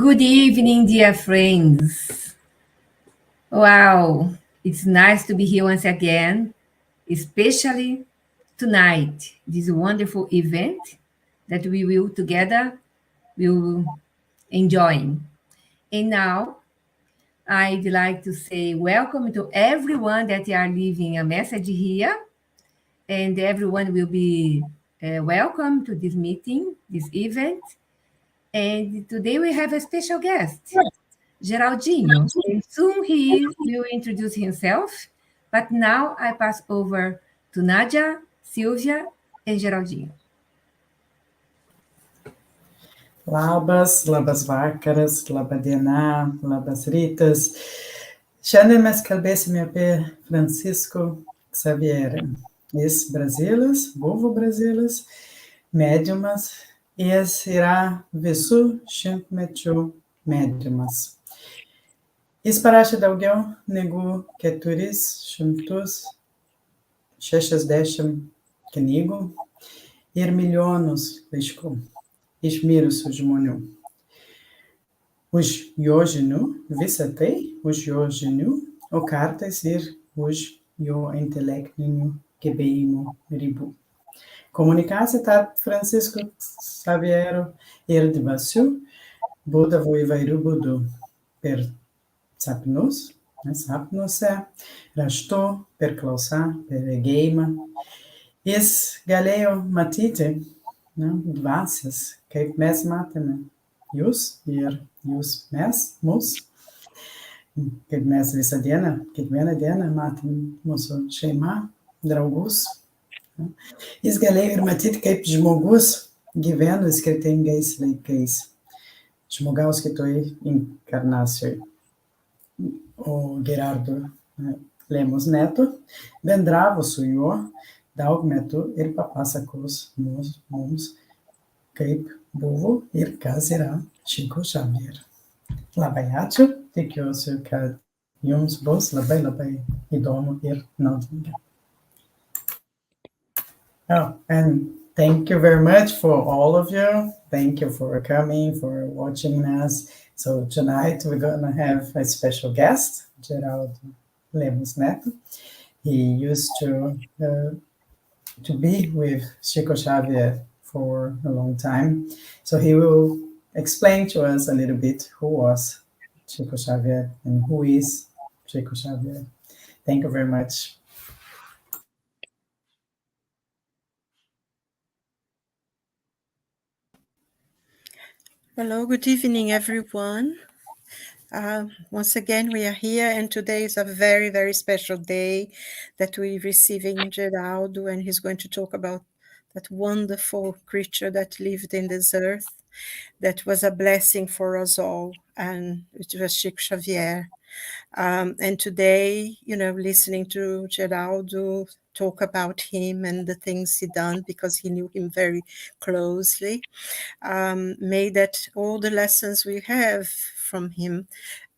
Good evening, dear friends. Wow, it's nice to be here once again, especially tonight, this wonderful event that we will together will enjoy. And now, I'd like to say welcome to everyone that are leaving a message here, and everyone will be welcome to this meeting, this event. And today we have a special guest. Geraldinho, and soon he will introduce himself. But now I pass over to Nadja, Silvia, and Geraldinho. Labas vakaras, laba diena, labas rytas. Šiandien mes kalbėsime apie Francisco Xavier. Jis Brazilas, buvo Brazilas, mediumas. Jis yra visų šimtmečių mediumas. Jis parašė daugiau negu 460 knygų ir milijonus laiškų iš mirusių žmonių. Už jo žinių, visą tai už jo žinių, o kartais ir už jo intelektinių gebėjimų ribų. Komunikacija tarp Francisco Xaviero ir dvasių būdavo įvairių būdų per sapnus, sapnuose, raštu, per klausą, per regėjimą. Jis galėjo matyti dvasias, kaip mes matėme jūs ir jūs mes, mus, kaip mes visą dieną, kiekvieną dieną matėme mūsų šeimą, draugus. Jis galėjo ir matyti, kaip žmogus gyvena skirtingais laikais, žmogaus kitoj inkarnacijoj. O Geraldo Lemos Neto bendravo su juo daug metų ir papasakos mums, kaip buvo ir kas yra Chico Xavier. Labai ačiū, tikiuosi, kad jums bus labai įdomu ir naudinga. Oh, and thank you very much for all of you. Thank you for coming, for watching us. So tonight we're going to have a special guest, Geraldo Lemos Neto. He used to be with Chico Xavier for a long time. So he will explain to us a little bit who was Chico Xavier and who is Chico Xavier. Thank you very much. Hello, good evening, everyone. Once again, we are here, and today is a very, very special day that we're receiving Geraldo, and he's going to talk about that wonderful creature that lived in this earth, that was a blessing for us all, and it was Chico Xavier. And today, listening to Geraldo talk about him and the things he done, because he knew him very closely, made that all the lessons we have from him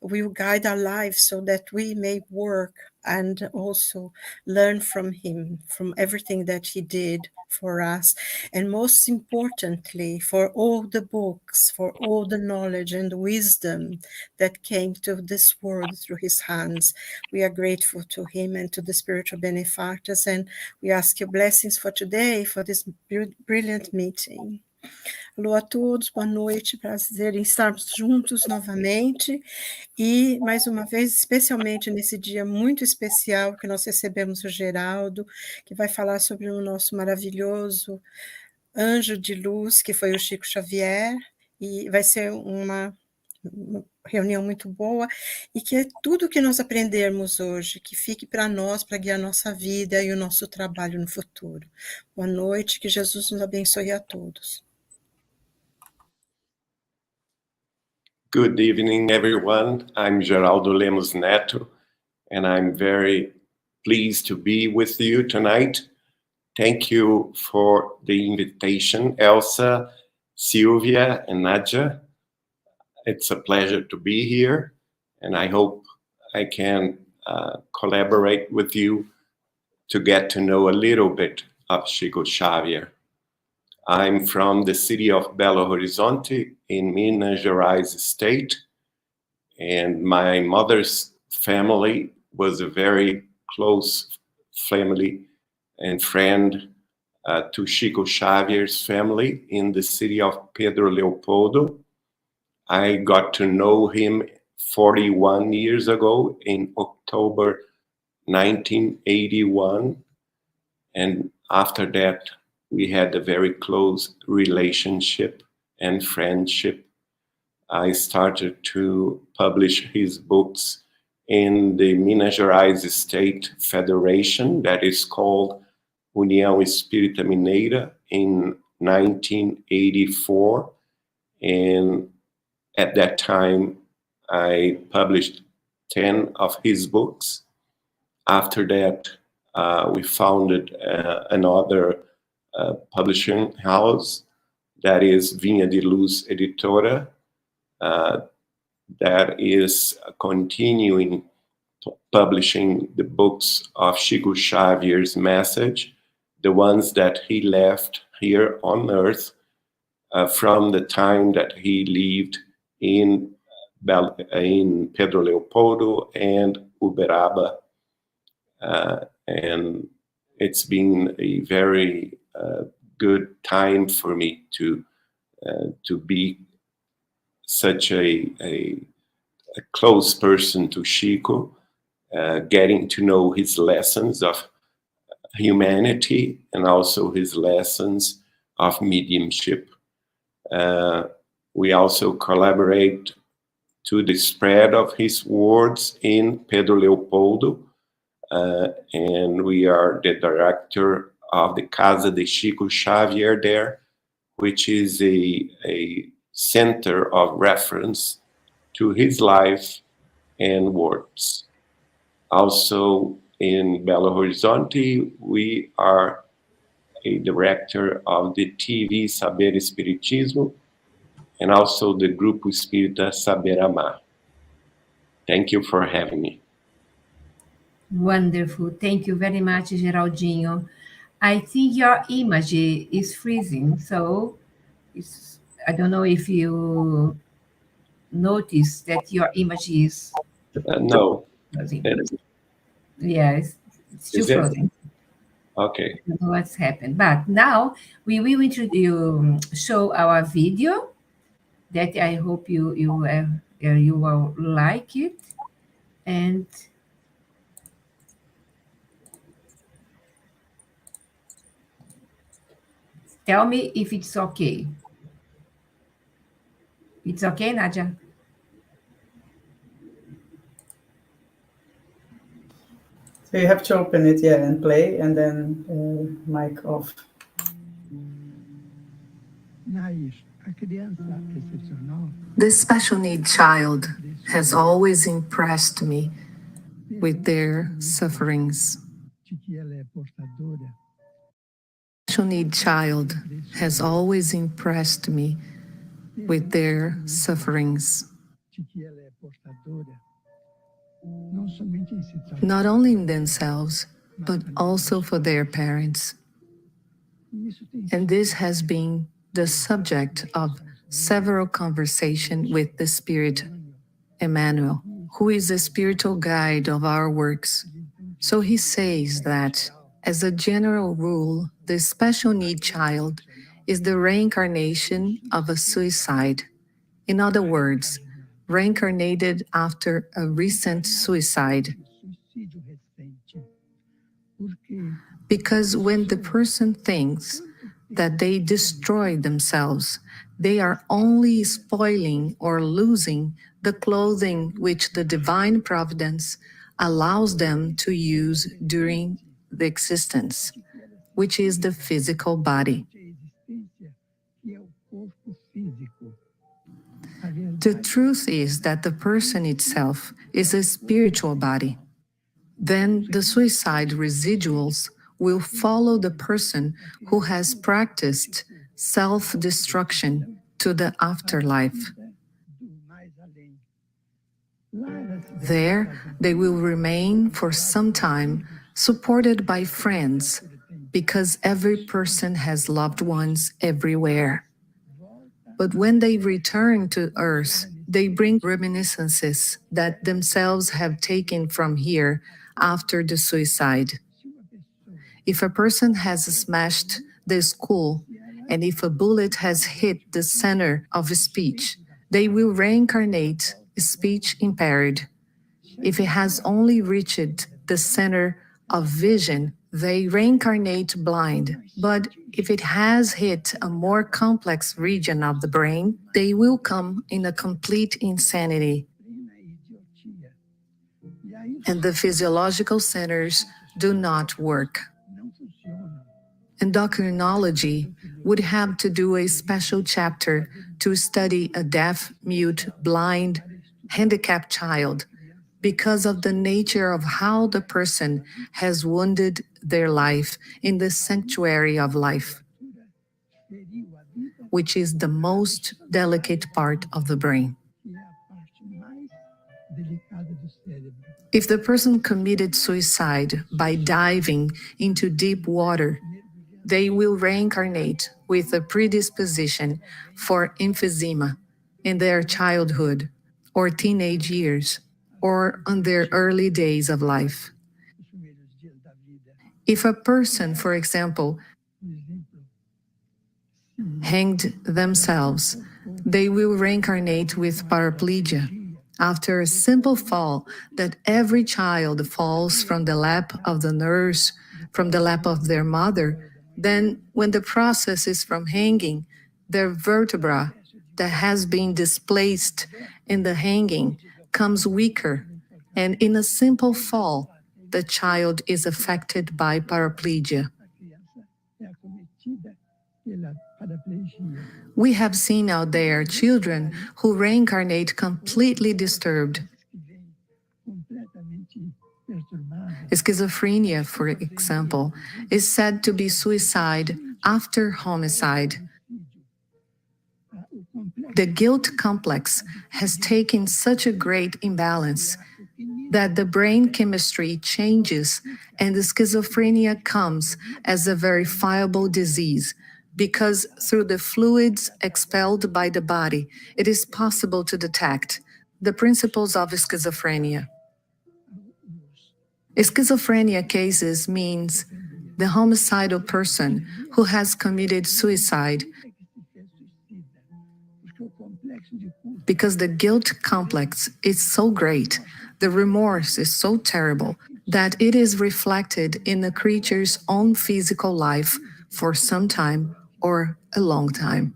will guide our lives so that we may work and also learn from him, from everything that he did for us. And most importantly, for all the books, for all the knowledge and wisdom that came to this world through his hands. We are grateful to him and to the spiritual benefactors. And we ask your blessings for today, for this brilliant meeting. Alô a todos, boa noite, prazer em estarmos juntos novamente e, mais uma vez, especialmente nesse dia muito especial que nós recebemos o Geraldo, que vai falar sobre o nosso maravilhoso anjo de luz, que foi o Chico Xavier, e vai ser uma reunião muito boa, e que tudo que nós aprendermos hoje, que fique para nós, para guiar nossa vida e o nosso trabalho no futuro. Boa noite, que Jesus nos abençoe a todos. Good evening, everyone. I'm Geraldo Lemos Neto, and I'm very pleased to be with you tonight. Thank you for the invitation, Elsa, Silvia, and Nadja. It's a pleasure to be here, and I hope I can collaborate with you to get to know a little bit of Chico Xavier. I'm from the city of Belo Horizonte in Minas Gerais state, and my mother's family was a very close family and friend to Chico Xavier's family in the city of Pedro Leopoldo. I got to know him 41 years ago in October 1981. And after that, we had a very close relationship and friendship. I started to publish his books in the Minas Gerais State Federation, that is called União Espírita Mineira, in 1984. And at that time, I published 10 of his books. After that, we founded another publishing house, that is Vinha de Luz Editora, that is continuing publishing the books of Chico Xavier's message, the ones that he left here on earth from the time that he lived in Pedro Leopoldo and Uberaba. And it's been a very good time for me to be such a close person to Chico, getting to know his lessons of humanity and also his lessons of mediumship. We also collaborate to the spread of his words in Pedro Leopoldo, and we are the director of the Casa de Chico Xavier there, which is a center of reference to his life and works. Also in Belo Horizonte, we are a director of the TV Saber Espiritismo and also the Grupo Espírita Saber Amar. Thank you for having me. Wonderful. Thank you very much, Geraldinho. I think your image is freezing, so I don't know if you notice that your image is no. frozen. Yes, it's still frozen. Okay. I don't know what's happened. But now we will show our video that I hope you will like it. And tell me if it's okay. It's okay, Nadja? So you have to open it, yeah, and play, and then mic off. This special need child has always impressed me with their sufferings. Special need child has always impressed me with their sufferings. Not only in themselves, but also for their parents. And this has been the subject of several conversations with the Spirit Emmanuel, who is the spiritual guide of our works. So he says that, as a general rule, the special need child is the reincarnation of a suicide. In other words, reincarnated after a recent suicide. Because when the person thinks that they destroy themselves, they are only spoiling or losing the clothing which the divine providence allows them to use during the existence, which is the physical body. The truth is that the person itself is a spiritual body. Then the suicide residuals will follow the person who has practiced self-destruction to the afterlife. There, they will remain for some time, supported by friends, because every person has loved ones everywhere. But when they return to Earth, they bring reminiscences that themselves have taken from here after the suicide. If a person has smashed the skull, and if a bullet has hit the center of speech, they will reincarnate speech impaired. If it has only reached the center of vision, they reincarnate blind. But if it has hit a more complex region of the brain, they will come in a complete insanity. And the physiological centers do not work. Endocrinology would have to do a special chapter to study a deaf, mute, blind, handicapped child because of the nature of how the person has wounded their life in the sanctuary of life, which is the most delicate part of the brain. If the person committed suicide by diving into deep water, they will reincarnate with a predisposition for emphysema in their childhood or teenage years or on their early days of life. If a person, for example, hanged themselves, they will reincarnate with paraplegia after a simple fall that every child falls from the lap of the nurse, from the lap of their mother. Then, when the process is from hanging, their vertebra that has been displaced in the hanging comes weaker, and in a simple fall, the child is affected by paraplegia. We have seen out there children who reincarnate completely disturbed. Schizophrenia, for example, is said to be suicide after homicide. The guilt complex has taken such a great imbalance that the brain chemistry changes and the schizophrenia comes as a verifiable disease, because through the fluids expelled by the body, it is possible to detect the principles of schizophrenia. Schizophrenia cases means the homicidal person who has committed suicide because the guilt complex is so great, the remorse is so terrible, that it is reflected in the creature's own physical life for some time or a long time.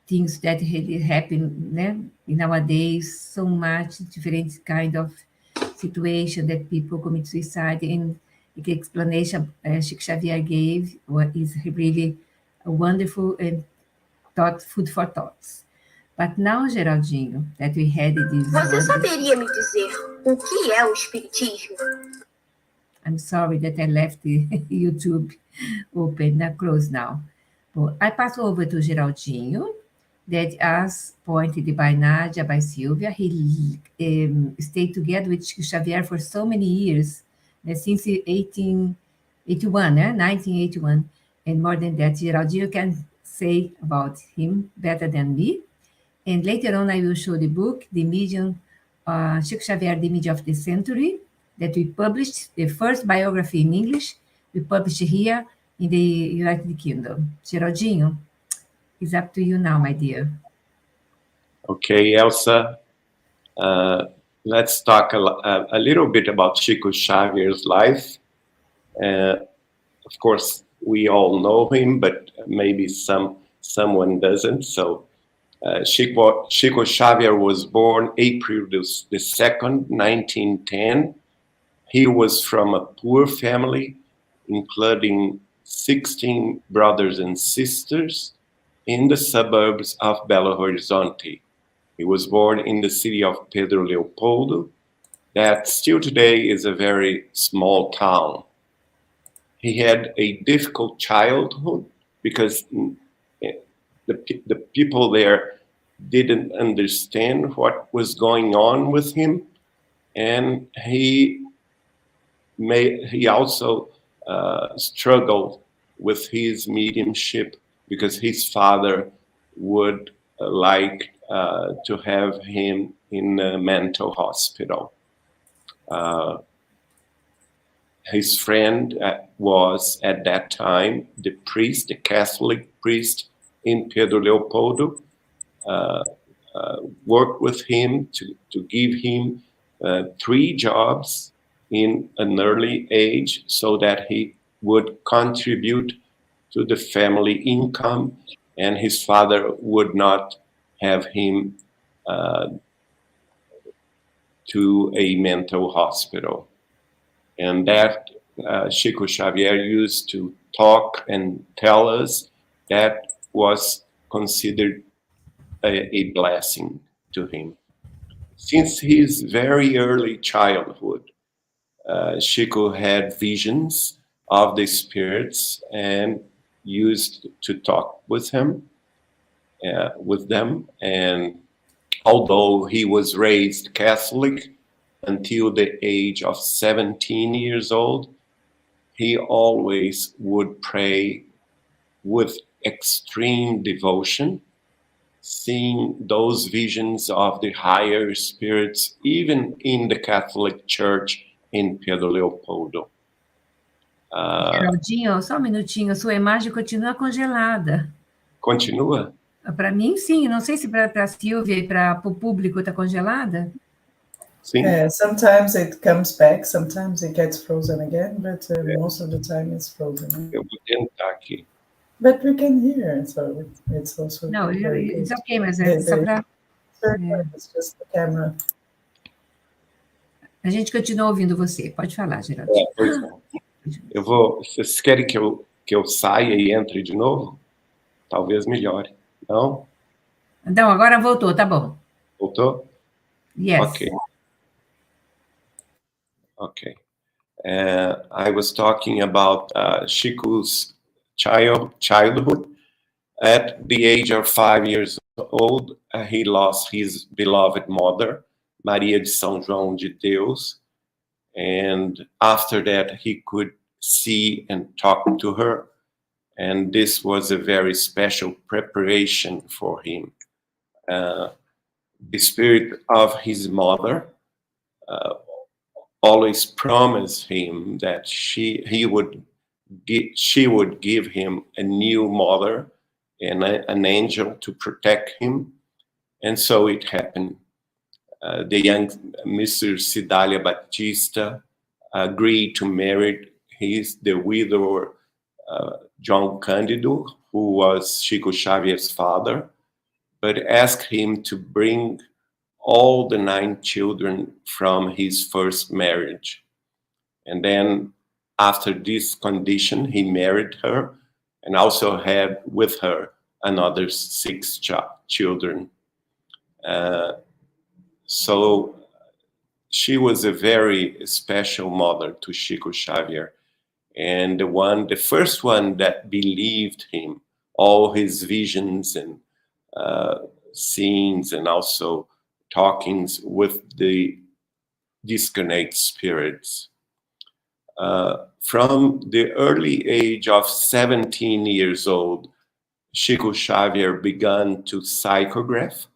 Things that really happen, nowadays, so much different kind of situation that people commit suicide, and the explanation Chico Xavier gave is really wonderful and food for thoughts. But now, Geraldinho, that we had this... Você saberia me dizer o que é o espiritismo? I'm sorry that I left the YouTube open, closed now. But I pass over to Geraldinho, that as pointed by Nadja, by Silvia, he stayed together with Chico Xavier for so many years, since 1881, 1981, and more than that. Geraldinho can say about him better than me. And later on, I will show the book, The Medium, Chico Xavier, The Medium of the Century, that we published, the first biography in English, we published here in the United Kingdom. Geraldinho, it's up to you now, my dear. Okay, Elsa, let's talk a little bit about Chico Xavier's life. Of course, we all know him, but maybe someone doesn't. So Chico Xavier was born April the 2nd, 1910. He was from a poor family, including 16 brothers and sisters in the suburbs of Belo Horizonte. He was born in the city of Pedro Leopoldo, that still today is a very small town. he had a difficult childhood because the people there didn't understand what was going on with him, and he also struggled with his mediumship because his father would like to have him in a mental hospital. His friend was at that time the priest, the Catholic priest in Pedro Leopoldo, worked with him to give him 3 jobs in an early age so that he would contribute to the family income and his father would not have him to a mental hospital. And that Chico Xavier used to talk and tell us that was considered a blessing to him. Since his very early childhood, Chico had visions of the spirits and used to talk with them. And although he was raised Catholic until the age of 17 years old, he always would pray with extreme devotion, seeing those visions of the higher spirits, even in the Catholic Church in Pedro Leopoldo. Geraldinho, só um minutinho, a sua imagem continua congelada. Continua? Para mim, sim. Não sei se para a Silvia e para o público está congelada. Sim. Sometimes it comes back, sometimes it gets frozen again, but most of the time it's frozen. Eu vou tentar aqui. But we can hear, so it's also Não, very good. it's okay, mas é só para... It's just the camera. A gente continua ouvindo você. Pode falar, Geraldo. Pois não. Vocês querem que eu saia e entre de novo? Talvez melhore. Não? Então, agora voltou, tá bom. Voltou? Yes. Okay. I was talking about Chico's childhood. At the age of 5 years old, he lost his beloved mother, Maria de São João de Deus. And after that, he could see and talk to her. And this was a very special preparation for him. The spirit of his mother always promised him that she would give him a new mother and an angel to protect him. And so it happened. The young Mr. Cidália Batista agreed to marry the widower João Cândido, who was Chico Xavier's father, but asked him to bring all the 9 children from his first marriage. And then after this condition, he married her and also had with her another 6 children. So she was a very special mother to Chico Xavier, and the first one that believed him, all his visions and scenes and also talkings with the discarnate spirits. From the early age of 17 years old, Chico Xavier began to psychograph.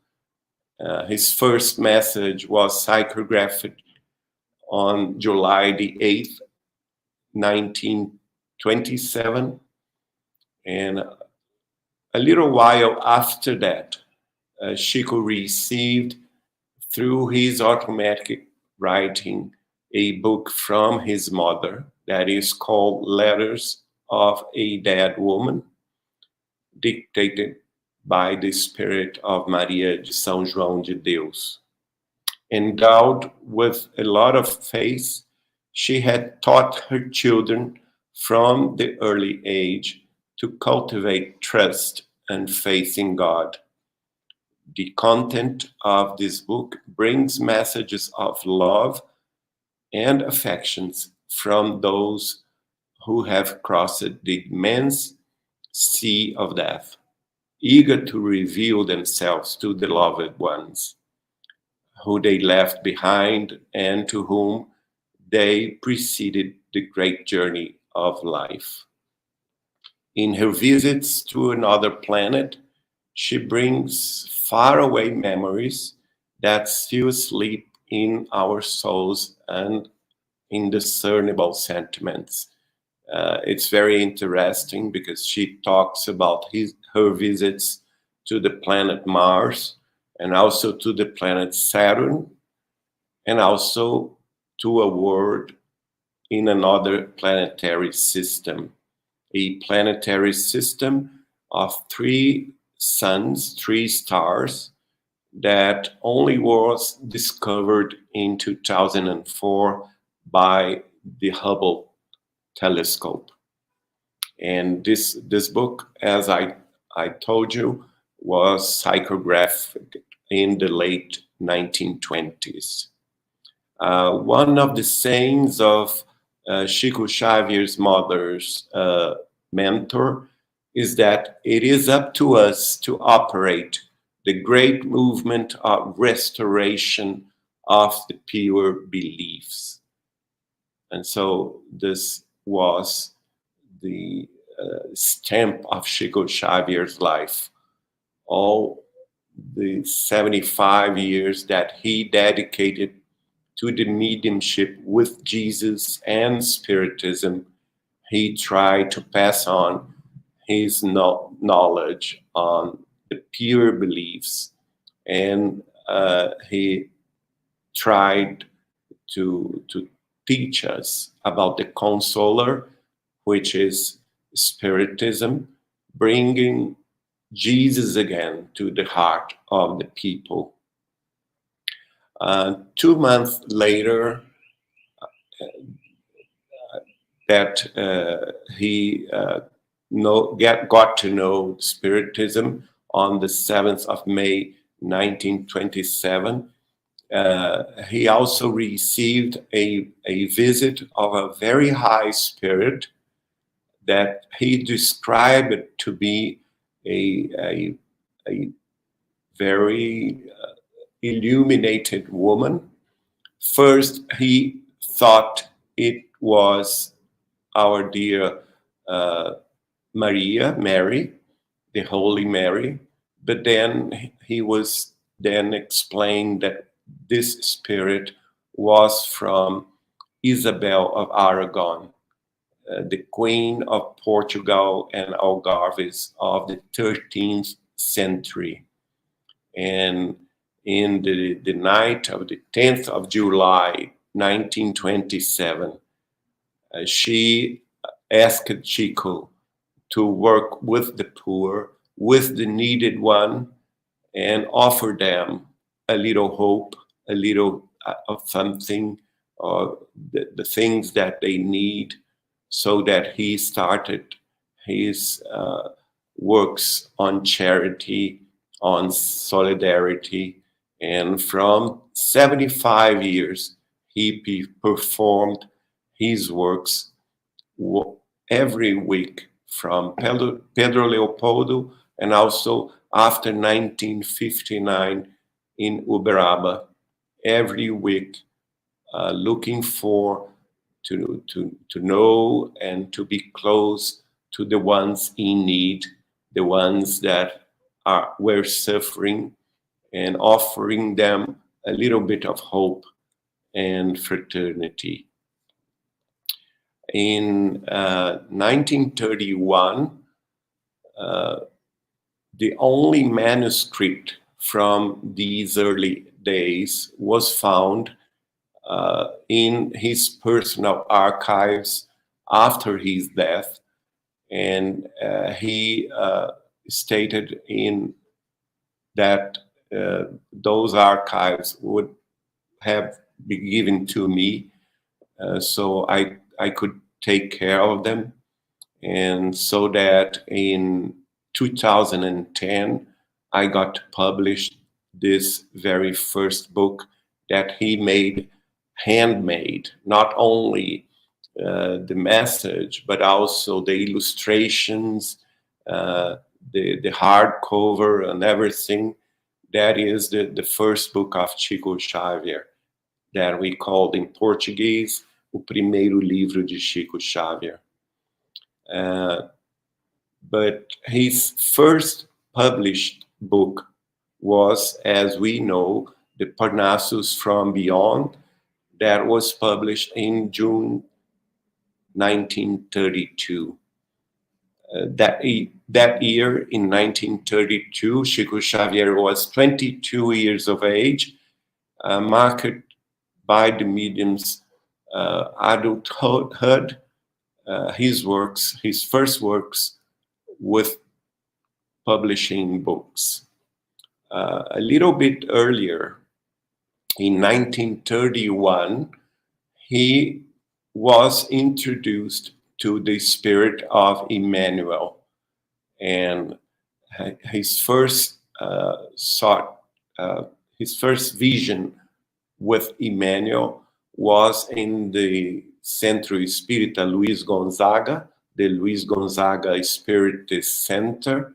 His first message was psychographed on July the 8th, 1927. And a little while after that, Chico received, through his automatic writing, a book from his mother that is called Letters of a Dead Woman, dictated by the spirit of Maria de São João de Deus. Endowed with a lot of faith, she had taught her children from the early age to cultivate trust and faith in God. The content of this book brings messages of love and affections from those who have crossed the immense sea of death, eager to reveal themselves to the loved ones who they left behind and to whom they preceded the great journey of life. In her visits to another planet, she brings faraway memories that still sleep in our souls and indiscernible sentiments. It's very interesting because she talks about her visits to the planet Mars and also to the planet Saturn and also to a world in another planetary system, a planetary system of 3 suns, 3 stars, that only was discovered in 2004 by the Hubble telescope. And this book, as I told you, was psychographed in the late 1920s. One of the sayings of Chico Xavier's mother's mentor is that it is up to us to operate the great movement of restoration of the pure beliefs. And so this was the stamp of Chico Xavier's life. All the 75 years that he dedicated to the mediumship with Jesus and Spiritism, he tried to pass on his knowledge on the pure beliefs, and he tried to teach us about the consoler, which is Spiritism, bringing Jesus again to the heart of the people. 2 months later, that he got to know Spiritism on the 7th of May, 1927. He also received a visit of a very high spirit that he described to be a very illuminated woman. First, he thought it was our dear Mary, the Holy Mary, but then he was then explained that this spirit was from Isabel of Aragon, the Queen of Portugal and Algarves of the 13th century. And in the night of the 10th of July, 1927, she asked Chico to work with the poor, with the needed one, and offer them a little hope, a little of something, or the things that they need, so that he started his works on charity, on solidarity. And from 75 years, he performed his works every week from Pedro Leopoldo, and also after 1959 in Uberaba, every week, looking for to know and to be close to the ones in need, the ones that were suffering, and offering them a little bit of hope and fraternity. In 1931, the only manuscript from these early days was found in his personal archives after his death, and he stated in that those archives would have been given to me, so I could take care of them, and so that in 2010 I got to publish this very first book that he made handmade, not only the message, but also the illustrations, the hardcover and everything. That is the first book of Chico Xavier, that we called in Portuguese O Primeiro Livro de Chico Xavier. But his first published book was, as we know, the Parnassus from Beyond, that was published in June 1932. That year, in 1932, Chico Xavier was 22 years of age, marked by the medium's adulthood. His first works, with publishing books. A little bit earlier, in 1931, he was introduced to the spirit of Emmanuel, and his first vision with Emmanuel was in the Centro Espírita Luiz Gonzaga, the Luiz Gonzaga Spiritist Center,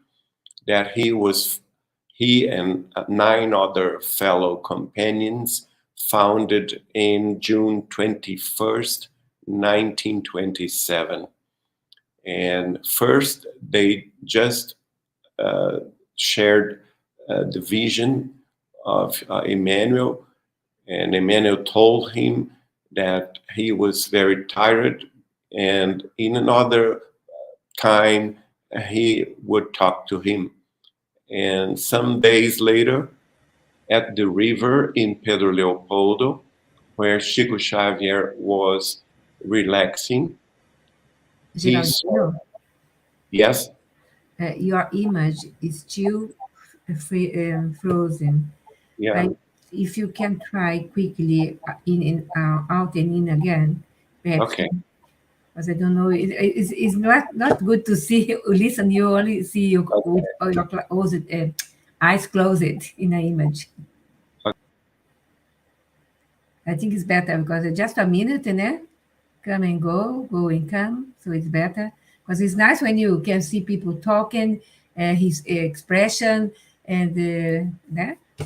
that he and 9 other fellow companions founded in June 21st, 1927. And first, they just shared the vision of Emmanuel, and Emmanuel told him that he was very tired, and in another time he would talk to him. And some days later, at the river in Pedro Leopoldo, where Chico Xavier was relaxing, he saw, yes? Your image is still frozen. Yeah. If you can try quickly in and out and in again, perhaps. Okay. Because I don't know, it's not good to see, listen, you only see your eyes closed in an image. Okay. I think it's better because it's just a minute, né? Come and go and come, so it's better. Because it's nice when you can see people talking, his expression, and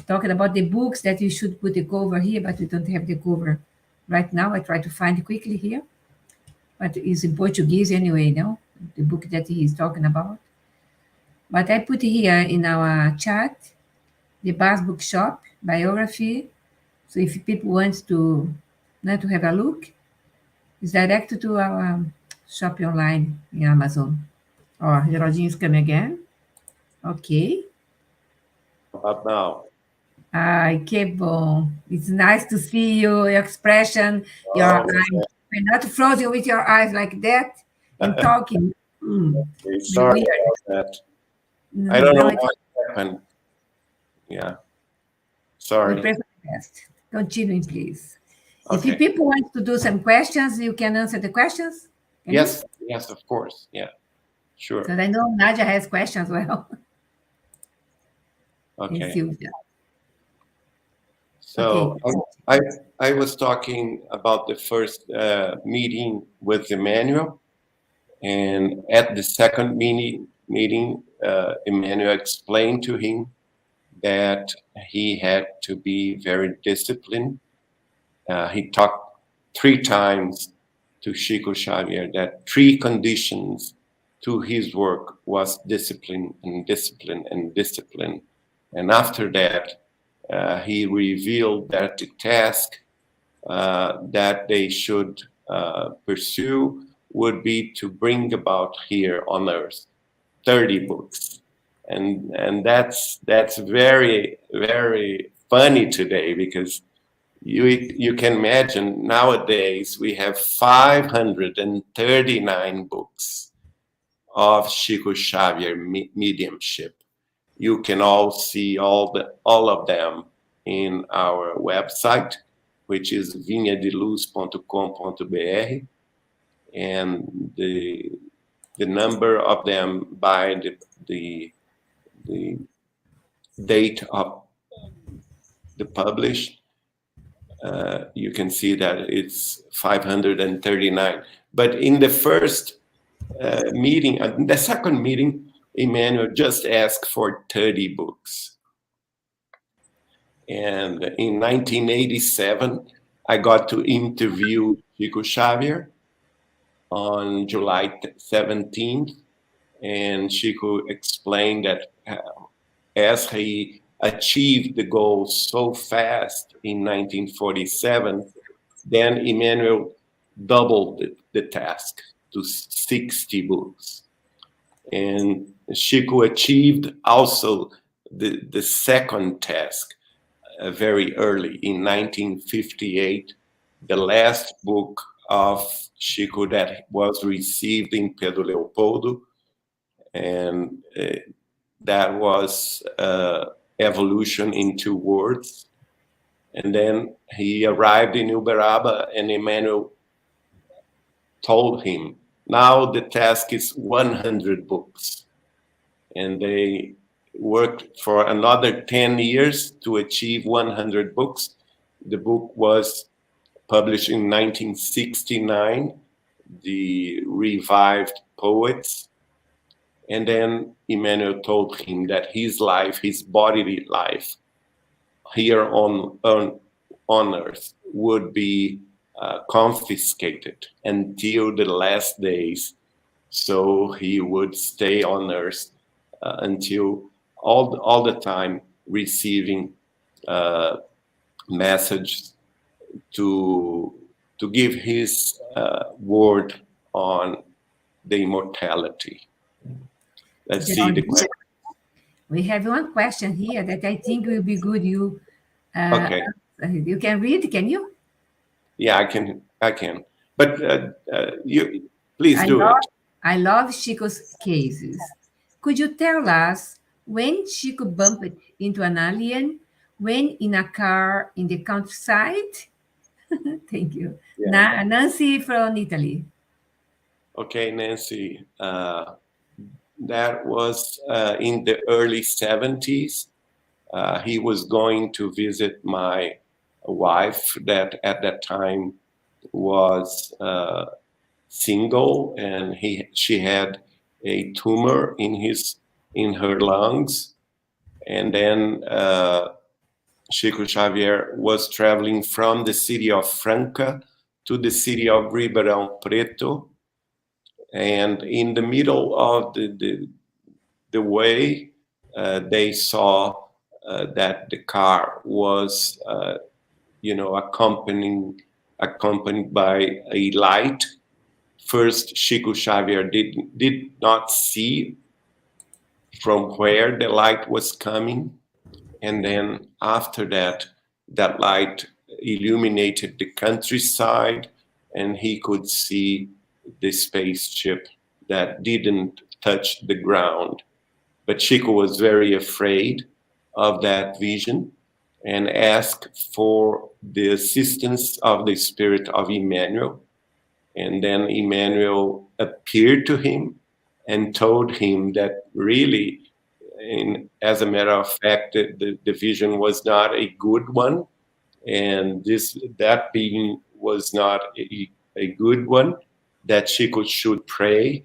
talking about the books that you should put the cover here, but we don't have the cover right now. I try to find it quickly here. But it's in Portuguese anyway, no? The book that he's talking about. But I put here in our chat the Bass Bookshop biography. So if people want to have a look, it's directed to our shop online in Amazon. Oh, Geraldinho is coming again. Okay. About now. Ai, que bom. It's nice to see you, your expression, your eyes. We're not frozen with your eyes like that and talking. Okay, sorry about that. I don't know what happened. Yeah. Sorry. We pray for the best. Continuing, please. Okay. If people want to do some questions, you can answer the questions? Yes, of course. Yeah, sure. Because I know Nadja has questions as well. Okay. And Silvia. So I was talking about the first meeting with Emmanuel, and at the second meeting, Emmanuel explained to him that he had to be very disciplined. He talked 3 times to Chico Xavier that 3 conditions to his work was discipline and discipline and discipline. And after that, he revealed that the task that they should pursue would be to bring about here on earth 30 books. And that's very, very funny today, because you can imagine nowadays we have 539 books of Chico Xavier mediumship. You can all see all of them in our website, which is vinhadeluz.com.br, and the number of them by the date of the published, you can see that it's 539. But in the first meeting, the second meeting, Emmanuel just asked for 30 books. And in 1987, I got to interview Chico Xavier on July 17th. And Chico explained that as he achieved the goal so fast in 1947, then Emmanuel doubled the task to 60 books. And Chico achieved also the second task very early in 1958. The last book of Chico that was received in Pedro Leopoldo, and that was Evolution in 2 Words. And then he arrived in Uberaba, and Emmanuel told him, now the task is 100 books. And they worked for another 10 years to achieve 100 books. The book was published in 1969, the revived poets. And then Emmanuel told him that his life, his bodily life here on earth would be confiscated until the last days. So he would stay on earth until all the time receiving messages to give his word on the immortality. Let's see the question. We have one question here that I think will be good. Okay. You can read, can you? Yeah, I can. But you please do it. I love Chico's cases. Could you tell us when Chico bumped into an alien, when in a car in the countryside? Thank you. Yeah. Nancy from Italy. Okay, Nancy. That was in the early 70s. He was going to visit my wife that at that time was single, and she had a tumor in her lungs. And then Chico Xavier was traveling from the city of Franca to the city of Ribeirão Preto. And in the middle of the way, they saw that the car was, accompanied by a light. First, Chico Xavier did not see from where the light was coming. And then after that, that light illuminated the countryside, and he could see the spaceship that didn't touch the ground. But Chico was very afraid of that vision and asked for the assistance of the spirit of Emmanuel. And then Emmanuel appeared to him and told him that really, as a matter of fact, the vision was not a good one, and that being was not a good one, that Chico should pray.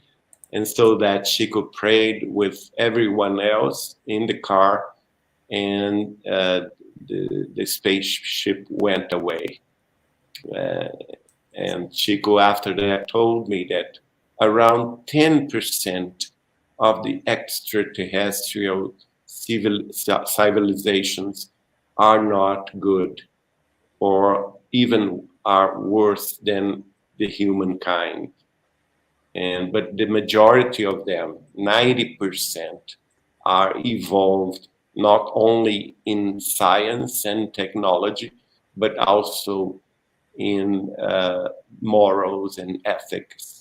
And so that Chico prayed with everyone else in the car, and the spaceship went away. And Chico, after that, told me that around 10% of the extraterrestrial civilizations are not good, or even are worse than the humankind. But the majority of them, 90%, are evolved not only in science and technology, but also in morals and ethics.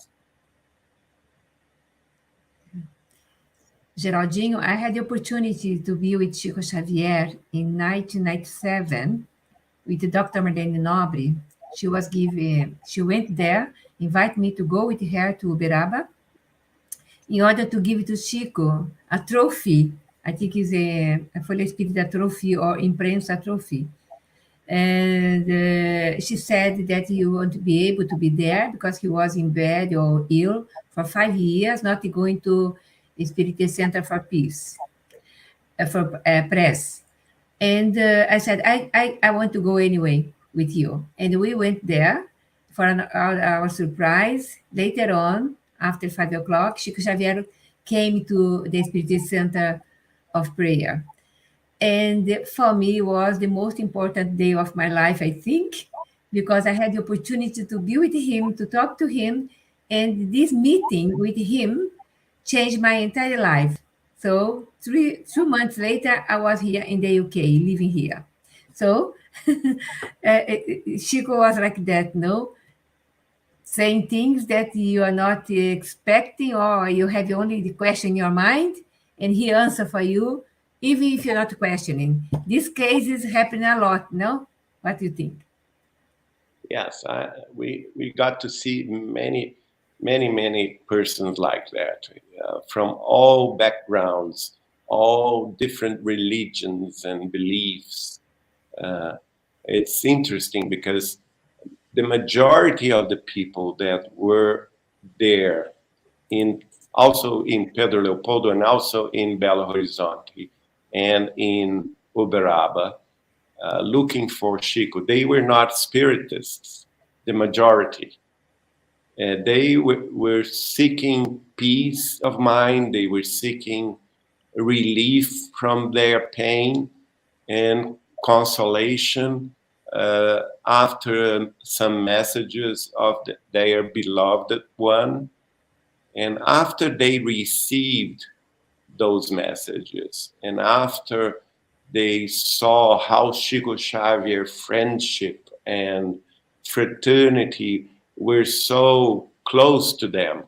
Geraldinho, I had the opportunity to be with Chico Xavier in 1997 with Dr. Marlene Nobre. She went there, invited me to go with her to Uberaba in order to give to Chico a trophy. I think it's a Folha Espírita trophy or Imprensa trophy. And she said that he won't be able to be there because he was in bed or ill for 5 years, not going to Spirit Center for Peace, for press. And I said, I want to go anyway with you. And we went there for our surprise. Later on, after 5 o'clock, Chico Xavier came to the Spirit Center of Prayer. And for me, it was the most important day of my life, I think, because I had the opportunity to be with him, to talk to him. And this meeting with him changed my entire life. So 2 months later, I was here in the UK, living here. So Chico was like that, no? Saying things that you are not expecting, or you have only the question in your mind, and he answer for you, even if you're not questioning. These cases happen a lot, no? What do you think? Yes, we got to see many persons like that, from all backgrounds, all different religions and beliefs. It's interesting because the majority of the people that were there, also in Pedro Leopoldo and also in Belo Horizonte and in Uberaba, looking for Chico, they were not spiritists, the majority. They were seeking peace of mind, they were seeking relief from their pain and consolation after some messages of their beloved one. And after they received those messages, and after they saw how Chico Xavier friendship and fraternity were so close to them,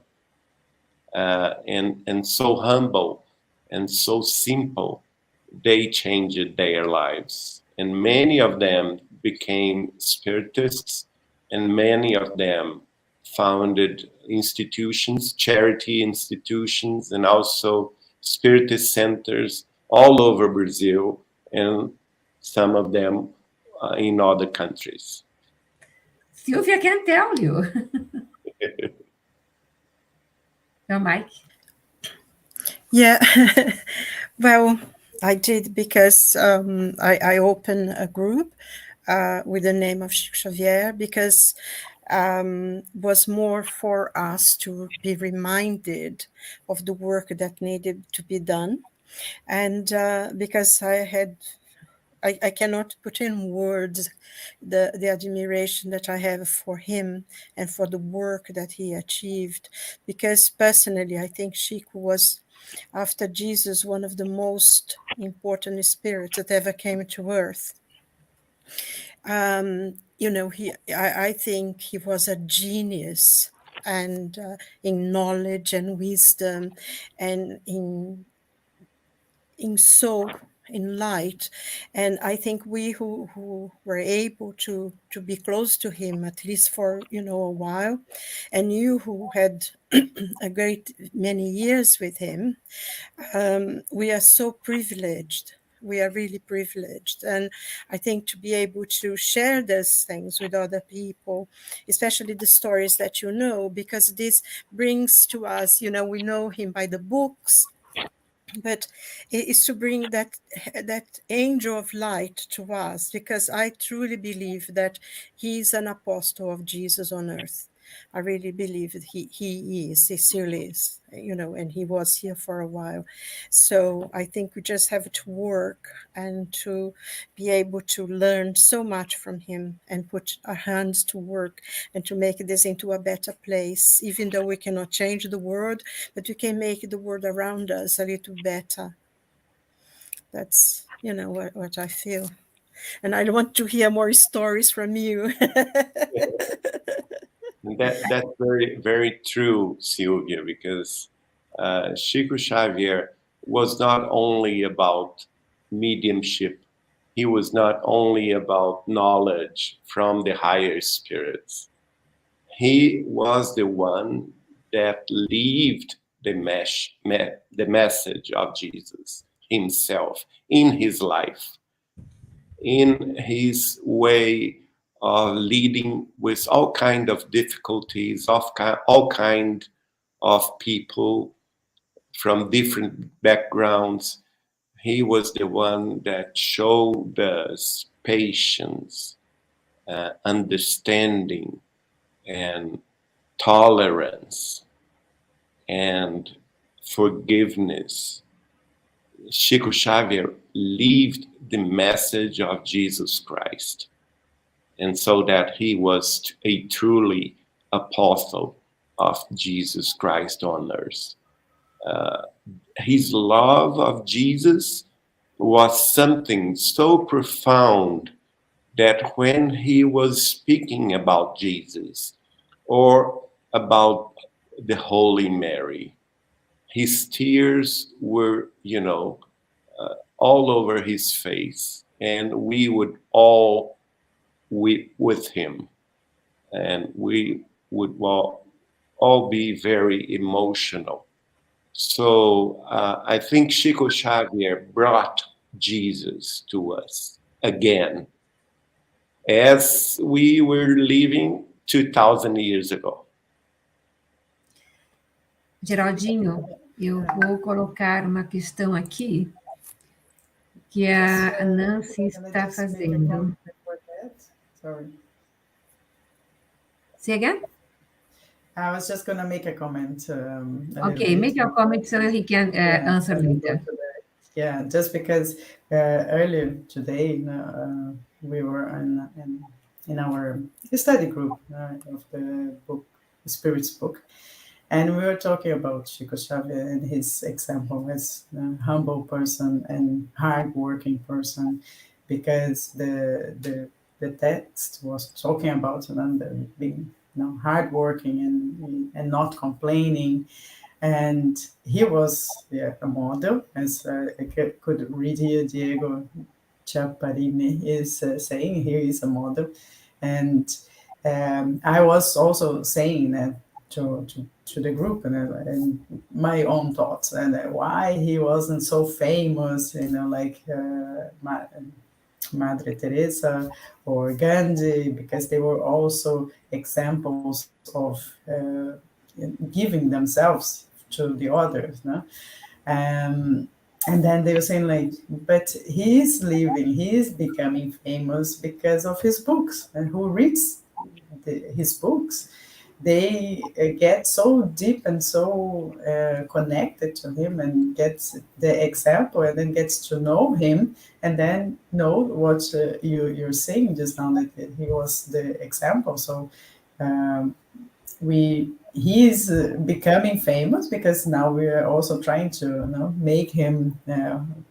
and so humble and so simple, they changed their lives. And many of them became spiritists, and many of them founded institutions, charity institutions, and also spiritist centers all over Brazil, and some of them in other countries. Silvia can tell you. Your mic. Yeah, well, I did because I opened a group with the name of Chico Xavier because was more for us to be reminded of the work that needed to be done. And because I cannot put in words the admiration that I have for him and for the work that he achieved. Because personally, I think Chico was, after Jesus, one of the most important spirits that ever came to earth. I think he was a genius, and in knowledge and wisdom, and in soul, in light. And I think we who were able to be close to him, at least for a while, and you who had a great many years with him, we are so privileged. We are really privileged. And I think to be able to share those things with other people, especially the stories that because this brings to us, we know him by the books, but it is to bring that angel of light to us, because I truly believe that he's an apostle of Jesus on earth. I really believe that he still is, and he was here for a while. So I think we just have to work and to be able to learn so much from him and put our hands to work and to make this into a better place, even though we cannot change the world, but we can make the world around us a little better. That's, what I feel. And I want to hear more stories from you. That's very, very true, Silvia, because Chico Xavier was not only about mediumship. He was not only about knowledge from the higher spirits. He was the one that lived the message of Jesus himself in his life. in his way of leading with all kind of difficulties, all kind of people from different backgrounds. He was the one that showed us patience, understanding, and tolerance, and forgiveness. Chico Xavier lived the message of Jesus Christ, and so that he was a truly apostle of Jesus Christ on earth. His love of Jesus was something so profound that when he was speaking about Jesus or about the Holy Mary, his tears were, all over his face, and we would all weep with him, and we would all be very emotional. So I think Chico Xavier brought Jesus to us again, as we were living 2,000 years ago. Geraldinho, eu vou colocar uma questão aqui que a Nancy está fazendo. Sorry. Say again? I was just going to make a comment. Okay, make your comment so he can answer later. Yeah, just because earlier today we were in our study group of the book, the Spirit's book, and we were talking about Chico Xavier and his example as a humble person and hardworking person, because the text was talking about being hardworking and not complaining. And he was a model, as I could read here, Diego Chaparini is saying he is a model. And I was also saying that to the group and my own thoughts, and why he wasn't so famous, like Madre Teresa or Gandhi, because they were also examples of giving themselves to the others, no? And then they were saying, like, but he's becoming famous because of his books, and who reads his books, they get so deep and so connected to him, and gets the example, and then gets to know him, and then know what you're saying just now, that he was the example. So he's becoming famous because now we are also trying to make him,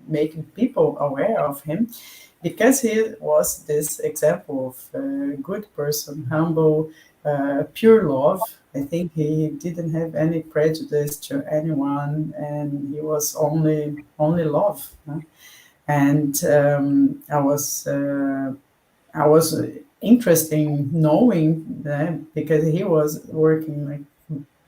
making people aware of him, because he was this example of a good person, humble, pure love. I think he didn't have any prejudice to anyone, and he was only love. And I was interesting knowing that, because he was working like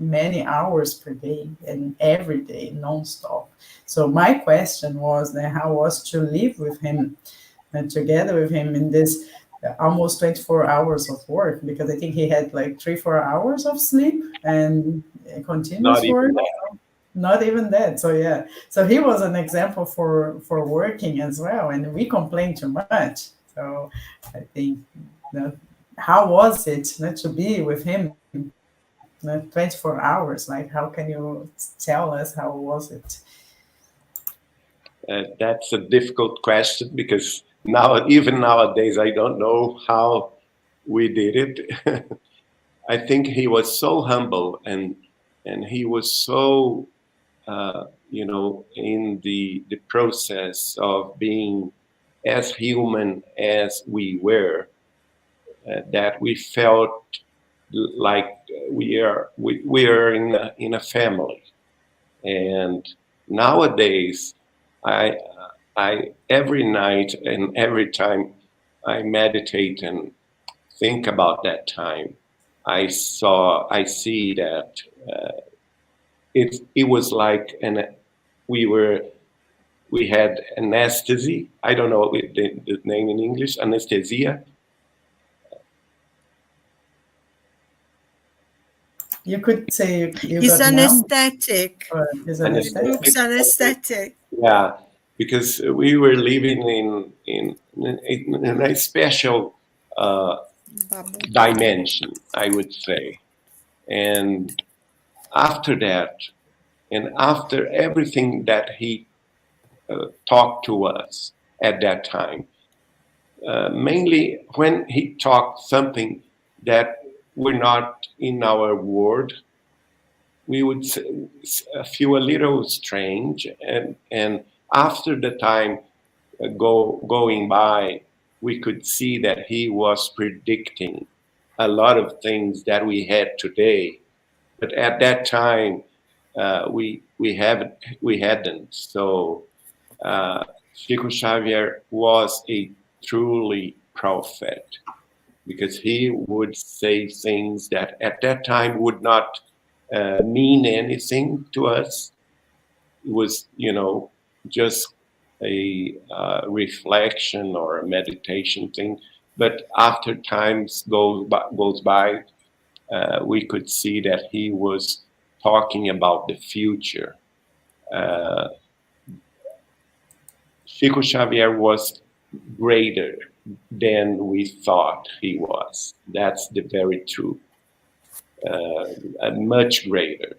many hours per day and every day non-stop. So my question was that how was to live with him and together with him in this almost 24 hours of work, because I think he had like 3-4 hours of sleep and continuous work. Not even that. So yeah, so he was an example for working as well, and we complain too much. So I think how was it to be with him 24 hours? Like, how can you tell us how was it? That's a difficult question, because even nowadays, I don't know how we did it. I think he was so humble, and he was so, in the process of being as human as we were, that we felt like we are in a family. And nowadays, I every night and every time I meditate and think about that time, I see that it was like we were we had anesthesia. I don't know the name in English, anesthesia. You could say you It's got numb, anesthetic. or is The anesthetic? book's anesthetic. Yeah, because we were living in a special Bubble. dimension, I would say. And after that, and after everything that he talked to us at that time, mainly when he talked something that were not in our world, we would feel a little strange. And after the time going by, we could see that he was predicting a lot of things that we had today. But at that time, we hadn't. So Chico Xavier was a truly prophet, because he would say things that at that time would not mean anything to us. It was, just a reflection or a meditation thing. But after times goes by, we could see that he was talking about the future. Chico Xavier was greater than we thought he was. That's the very truth. Much greater.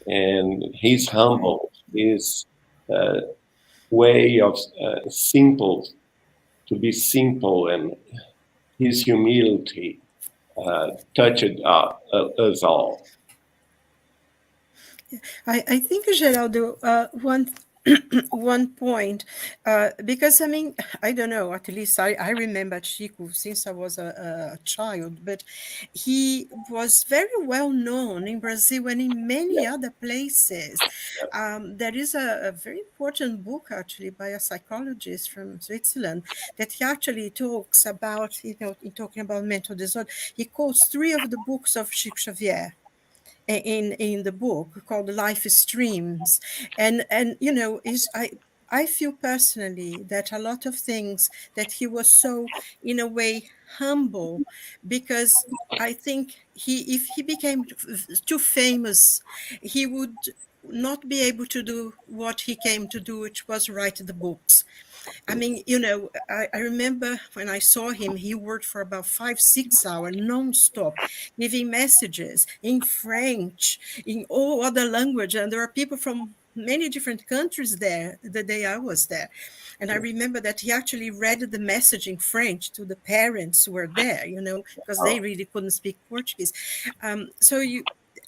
And his humble, his way of to be simple, and his humility touched us all. I think, Geraldo, one point, because I mean, I don't know, at least I remember Chico since I was a child, but he was very well known in Brazil and in many other places. There is a very important book actually by a psychologist from Switzerland that he actually talks about, in talking about mental disorder. He quotes 3 of the books of Chico Xavier in the book called Life Streams, and I feel personally that a lot of things that he was so, in a way, humble, because I think if he became too famous, he would not be able to do what he came to do, which was write the books. I mean, I remember when I saw him, he worked for about 5-6 hours non-stop, leaving messages in French, in all other language. And there are people from many different countries there the day I was there. And I remember that he actually read the message in French to the parents who were there, because they really couldn't speak Portuguese.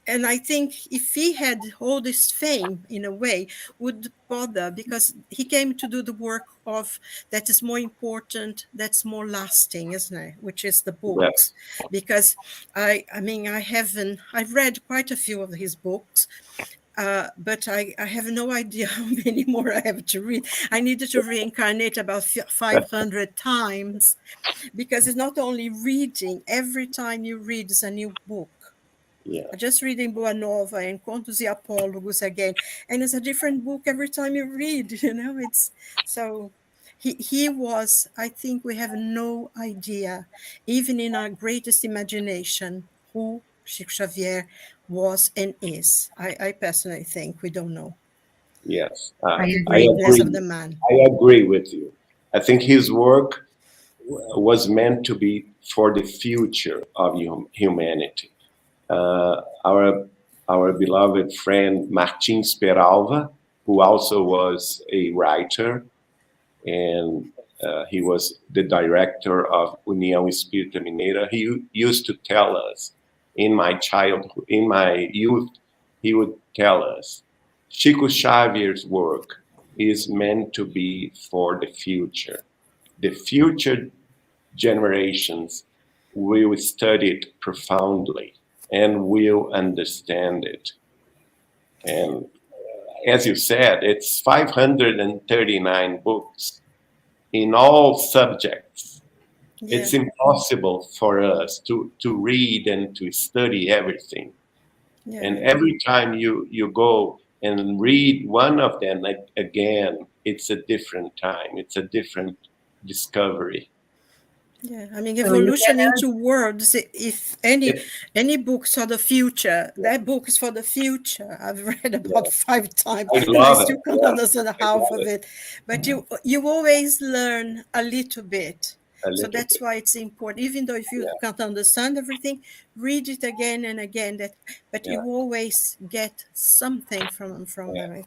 And I think if he had all this fame, in a way, would bother, because he came to do the work of that is more important, that's more lasting, isn't it? Which is the books. Yes. Because I've read quite a few of his books, but I have no idea how many more I have to read. I needed to reincarnate about 500 times, because it's not only reading. Every time you read is a new book. Yeah. I just reading Boa Nova and Contos e Apólogos again, and it's a different book every time you read. It's so. He was. I think we have no idea, even in our greatest imagination, who Chico Xavier was and is. I personally think we don't know. Yes, I The agree. greatness of the man. I agree with you. I think his work was meant to be for the future of humanity. Our beloved friend Martins Peralva, who also was a writer, and he was the director of União Espírita Mineira. He used to tell us, in my youth, he would tell us, Chico Xavier's work is meant to be for the future. The future generations will study it profoundly and will understand it. And as you said, it's 539 books in all subjects. Yeah. It's impossible for us to read and to study everything. Yeah. And every time you go and read one of them again, it's a different time. It's a different discovery. Yeah, I mean, So you evolution can into words. If any books for the future, that book is for the future. I've read about 5 times, I and I love it. still can't Yeah, understand I half love of it it. But you always learn a little bit. a So little that's bit. why it's important. Even though if you Yeah, can't understand everything, read it again and again. But yeah. you always get something from Yeah. them.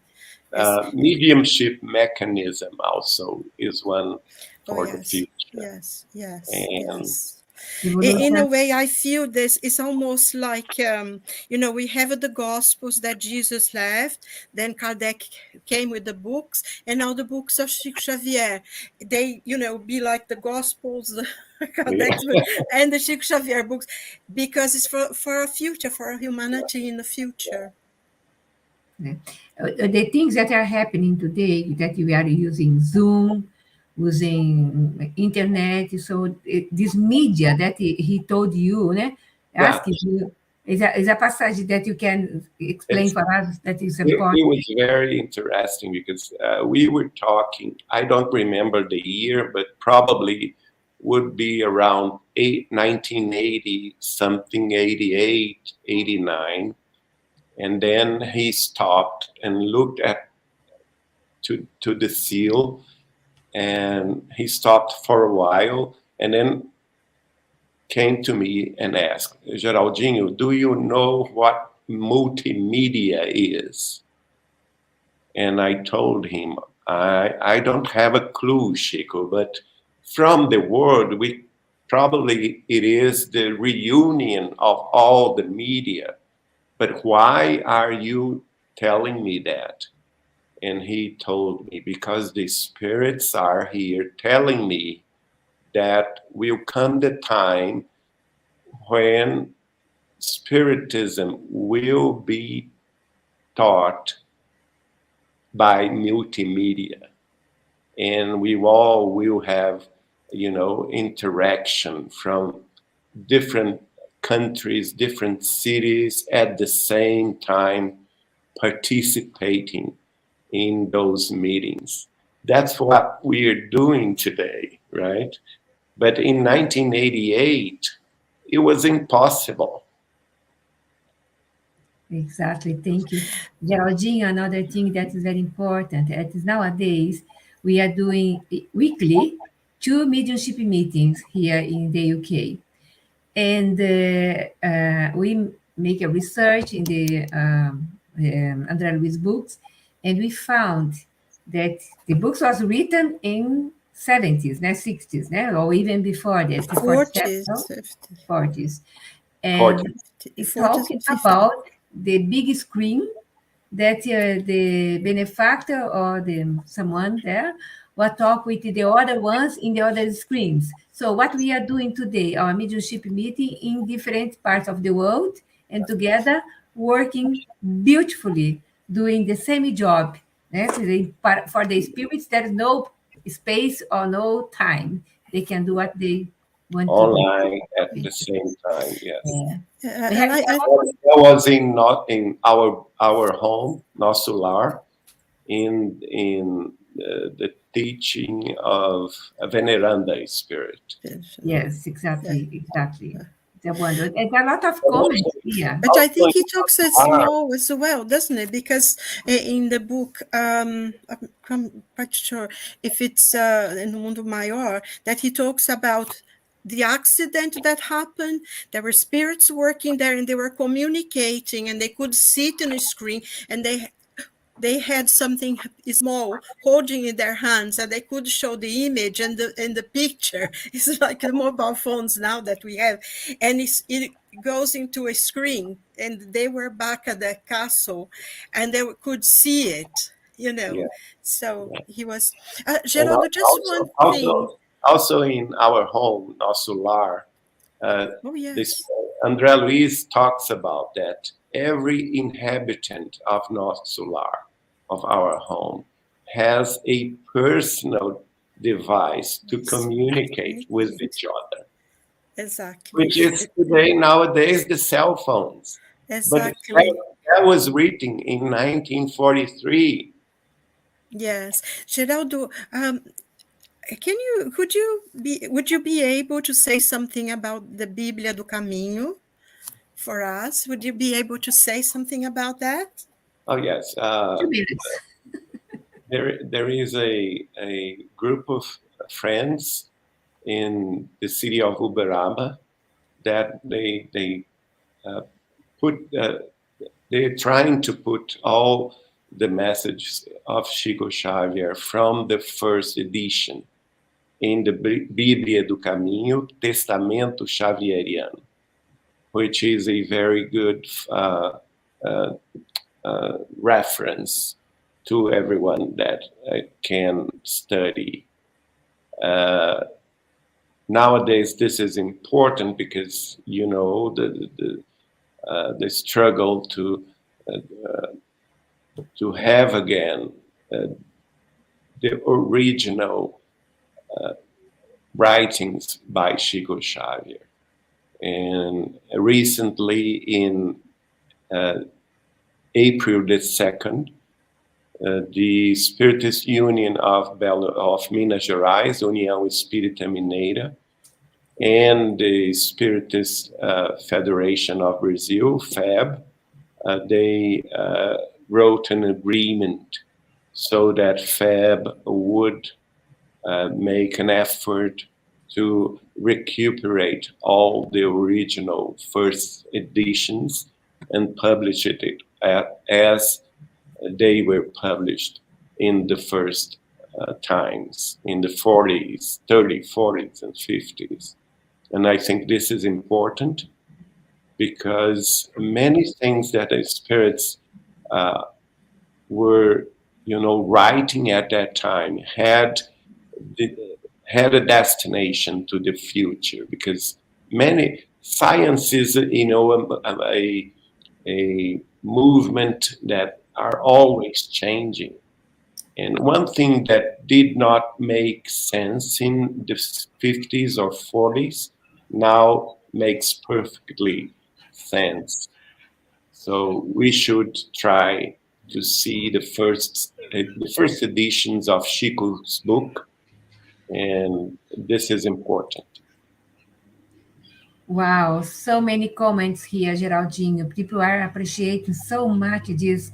Yes. Mediumship mechanism also is one Oh for the yes. future. Yes. Yes. And Yes. In a evolution. way, I feel this is almost like, we have the Gospels that Jesus left, then Kardec came with the books, and now the books of Chico Xavier. They, be like the Gospels, the Kardec, and the Chico Xavier books, because it's for a future, for humanity in the future. The things that are happening today, that we are using Zoom, using internet, so this media that he told you, né? yeah, Asking you, is a passage that you can explain it's, for us that is it important. was very interesting because we were talking, I don't remember the year, but probably would be around 1980, something, 88, 89. And then he stopped and looked to the seal, and he stopped for a while, and then came to me and asked, Geraldinho, do you know what multimedia is? And I told him, I don't have a clue, Chico, but from the word, probably it is the reunion of all the media. But why are you telling me that? And he told me, because the spirits are here telling me that will come the time when spiritism will be taught by multimedia, and we all will have, interaction from different countries, different cities at the same time, participating in those meetings. That's what we're doing today, right? But in 1988, it was impossible. Exactly. Thank you. Geraldine, another thing that is very important is nowadays we are doing weekly 2 mediumship meetings here in the UK. And we make a research in the André Luiz books, and we found that the books was written in 70s, 60s, or even before that, 40s, 40s. And 40. it's 40s talking and 50s. about the big screen that the benefactor or someone there will talk with the other ones in the other screens. So what we are doing today, our mediumship meeting in different parts of the world, and together working beautifully, doing the same job. For the spirits, there is no space or no time. They can do what they want to do. Online at the same time, yes. Yeah. And That was not in our home, nosso lar, in the teaching of a veneranda spirit. Yes, exactly. The wonder. There's a lot of comments here. But I think he talks small as well, doesn't it? Because in the book, I'm quite sure if it's in Mundo Maior, that he talks about the accident that happened. There were spirits working there, and they were communicating, and they could see it on the screen, and they had something small holding in their hands, and they could show the image and the picture. It's like the mobile phones now that we have, and it goes into a screen, and they were back at the castle, and they could see it. Yeah. So he was. And Geraldo, just one thing. Also in our home, nosso lar, Oh yes. André Luiz talks about that. Every inhabitant of nosso lar, of our home, has a personal device to communicate with each other. Exactly. Which is today, nowadays, the cell phones. Exactly. But that was written in 1943. Yes, Geraldo, would you be able to say something about the Bíblia do Caminho for us? Would you be able to say something about that? Oh, yes. 2 minutes. There is a group of friends in the city of Uberaba that they're trying to put all the messages of Chico Xavier from the first edition in the Bíblia do Caminho, Testamento Xavieriano, which is a very good reference to everyone that can study. Nowadays, this is important because the struggle to have again the original writings by Chico Xavier. And recently, in April the 2nd, the Spiritist Union of Minas Gerais, União Espírita Mineira, and the Spiritist Federation of Brazil, FAB, they wrote an agreement so that FAB would make an effort to recuperate all the original first editions and publish it as they were published in the first times, in the 40s, 30s, 40s, and 50s. And I think this is important because many things that the spirits were, writing at that time had a destination to the future, because many science is, a movement that are always changing. And one thing that did not make sense in the 50s or 40s now makes perfectly sense. So we should try to see the first editions of Chico's book, and this is important. Wow, so many comments here, Geraldinho. People are appreciating so much this,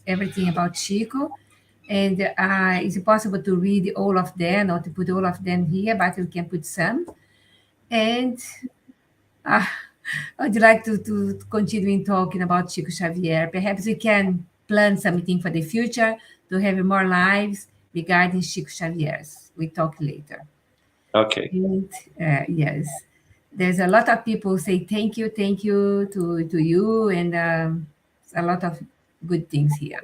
everything about Chico. And is it possible to read all of them or to put all of them here, but we can put some. And I'd like to continue talking about Chico Xavier. Perhaps we can plan something for the future to have more lives regarding Chico Xavier. We talk later. Okay. And, yes, there's a lot of people say thank you to you, and a lot of good things here.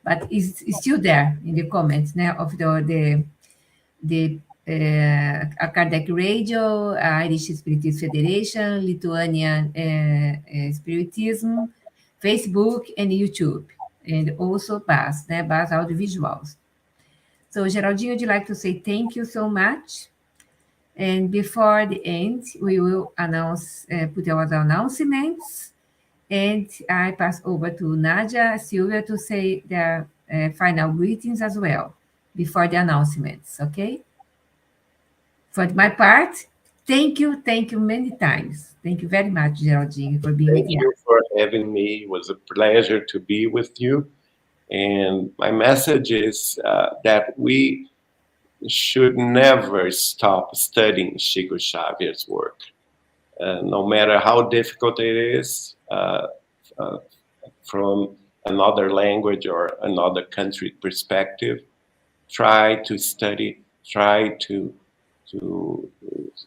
But it's still there in the comments now of the Kardec Radio, Irish Spiritist Federation, Lithuanian Spiritism, Facebook, and YouTube, and also BAS, BAS Audiovisuals. So, Geraldinho, would you like to say thank you so much? And before the end, we will announce, put our announcements, and I pass over to Nadja, Silvia, to say their final greetings as well before the announcements, okay? For my part, thank you many times. Thank you very much, Geraldinho, for being with me. Thank you for having me. It was a pleasure to be with you. And my message is that we should never stop studying Chico Xavier's work. No matter how difficult it is, from another language or another country perspective, try to study, try to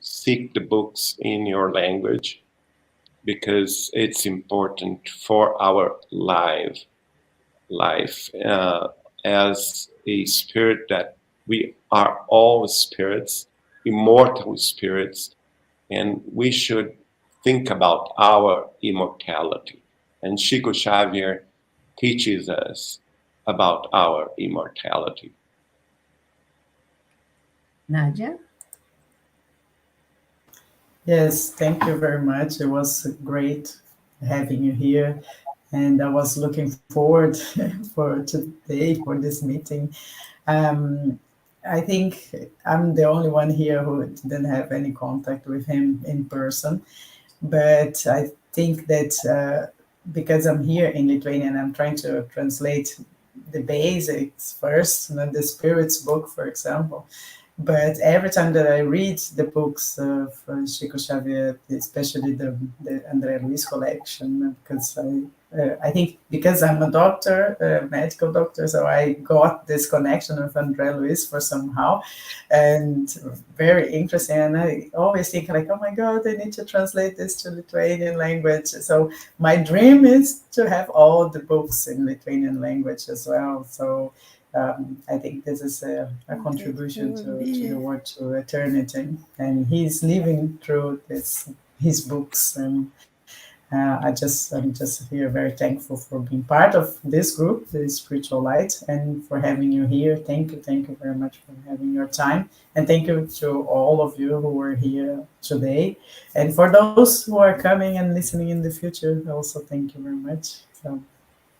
seek the books in your language, because it's important for our life as a spirit, that we are all spirits, immortal spirits, and we should think about our immortality. And Chico Xavier teaches us about our immortality. Nadja? Yes, thank you very much. It was great having you here. and I was looking forward for today, for this meeting. I think I'm the only one here who didn't have any contact with him in person, but I think that because I'm here in Lithuania and I'm trying to translate the basics first, the spirits book, for example. But every time that I read the books of Chico Xavier, especially the André Luiz collection, because I think because I'm a doctor, a medical doctor, so I got this connection with André Luiz for somehow, and very interesting. And I always think like, oh my God, I need to translate this to Lithuanian language. So my dream is to have all the books in Lithuanian language as well. So I think this is a contribution to the word to eternity, and he's living through his books, and I'm just here very thankful for being part of this group, the Spiritual Light, and for having you here. Thank you very much for having your time, and thank you to all of you who were here today, and for those who are coming and listening in the future. Also, thank you very much. So.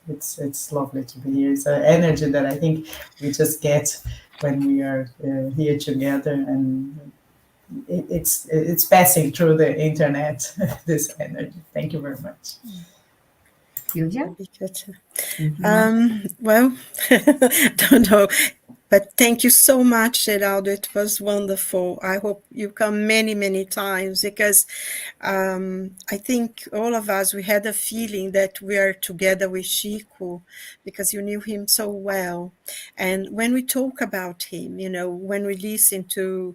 It's lovely to be here. It's an energy that I think we just get when we are here together, and it's passing through the internet. This energy. Thank you very much. Silvia? Well, don't know. But thank you so much, Geraldo. It was wonderful. I hope you come many, many times, because I think all of us, we had a feeling that we are together with Chico, because you knew him so well. And when we talk about him, when we listen to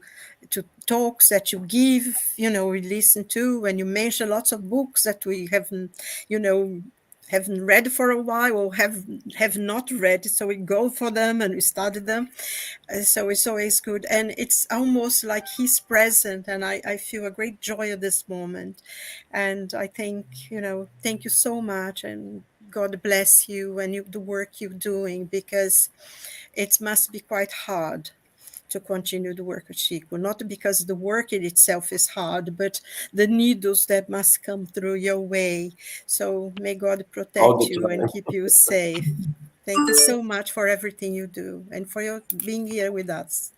talks that you give, we listen to, when you mention lots of books that we haven't read for a while, or have not read, so we go for them and we study them. So it's always good, and it's almost like he's present, and I feel a great joy at this moment. And I think, thank you so much, and God bless you and the work you're doing, because it must be quite hard to continue the work of Chico, not because the work in itself is hard, but the needles that must come through your way. So may God protect you and keep you safe. Thank you so much for everything you do, and for your being here with us.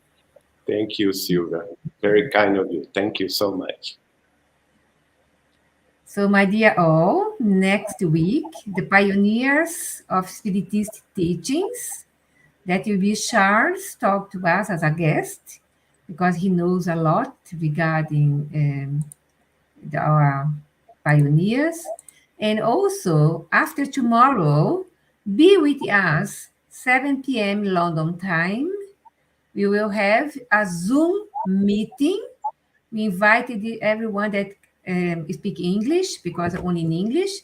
Thank you, Silvia. Very kind of you. Thank you so much. So, my dear all, next week, the pioneers of Spiritist teachings, that will be Charles, talk to us as a guest, because he knows a lot regarding our pioneers. And also, after tomorrow, be with us, 7 p.m. London time. We will have a Zoom meeting. We invited everyone that speak English, because only in English.